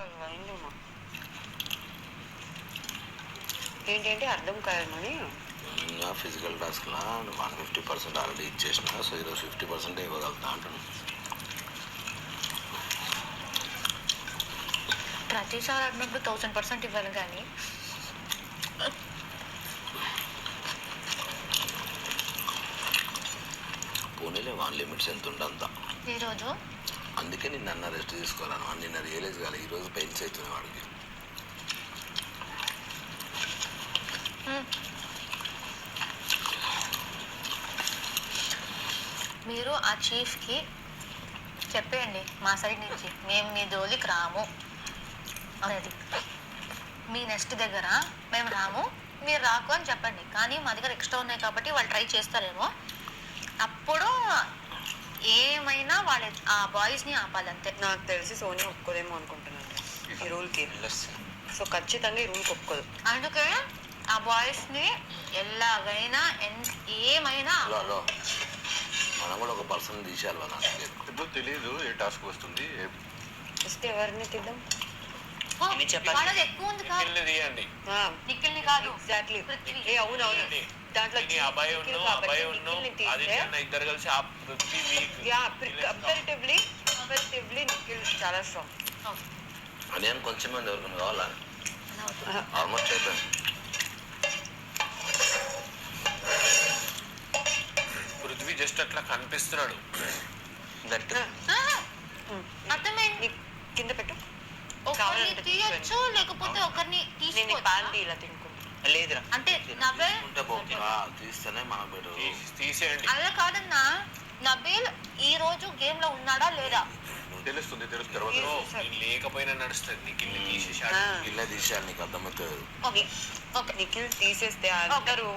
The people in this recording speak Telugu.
అయిందేమో. ఏంటంటే అర్థం కాదమని ఇంకా ఫిజికల్ టాస్క్లా 150% ఆల్రెడీ ఇచ్చేసిన. సో ఈరోజు 50% ఇవ్వగలుగుతా అంటున్నాను. ప్రతిసారి అడినప్పుడు 1000% ఇవ్వాలి కానీ పోనీలే వాన్ లిమిట్స్ ఎంత ఉండంతా. ఈరోజు అందుకే నిన్న రెస్ట్ తీసుకోవాలను. నిన్న రియలైజ్ కాలే ఈరోజు పెయిన్స్ అవుతుంది వాడికి. మీరు ఆ చీఫ్కి చెప్పేయండి మా సైడ్ నుంచి మేము మీ జోలికి రాము అనేది. మీ నెక్స్ట్ దగ్గర మేము రాము, మీరు రాకు అని చెప్పండి. కానీ మా దగ్గర ఎక్స్ట్రా ఉన్నాయి కాబట్టి వాళ్ళు ట్రై చేస్తారేమో. అప్పుడు ఏమైనా వాళ్ళ ఆ బాయ్స్ని ఆపాలంతే. నాకు తెలిసి సోనియా ఒప్పుకోదేమో అనుకుంటున్నాను ఈ రూల్కి. సో ఖచ్చితంగా ఈ రూల్కి ఒప్పుకోదు. అందుకే ఆ బాయ్స్ని ఎలాగైనా ఏమైనా హలో మనం కూడా ఒక పర్సన్ తీసేయాలి. నాకు ఇప్పుడు తెలియదు ఏ టాస్క్ వస్తుంది. ఫస్ట్ ఎవరిని తీద్దాం? వాళ్ళది ఎక్కువ ఉంది కాదు, నిఖిల్ని కాదు. ఎగ్జాక్ట్లీ. పృథ్వీ. అవునవును దాంట్లో ఇద్దరు కలిసి కంపారిటివ్లీ నిఖిల్ చాలా స్ట్రాంగ్. నేను కొంచెం మంది ఎవరికైనా కావాలా? ఆల్మోస్ట్ అయిపోయాను. పృథ్వీ జస్ట్ అట్లా కనిపిస్తున్నాడు. అర్థమైంది. కింద పెట్టు. ఒకరిని తీయచ్చు, లేకపోతే ఒకరిని తీసుకోవచ్చు. ఇలా తినుకుంటా లేదురా అంటే నబేల్ తీస్తేనే మనం పెట్టు. తీసేయండి. అలా కాదన్నా, నబేల్ ఈ రోజు గేమ్ లో ఉన్నాడా లేదా తెలుస్తుంది తర్వాత లేకపోయినా నడుస్తుంది. నిఖిల్ని తీసేసాడు. ఇల్లే తీసేయాలి. నీకు అర్థమవుతుంది. ఓకే ఓకే నిఖిల్ తీసేస్తే అందరూ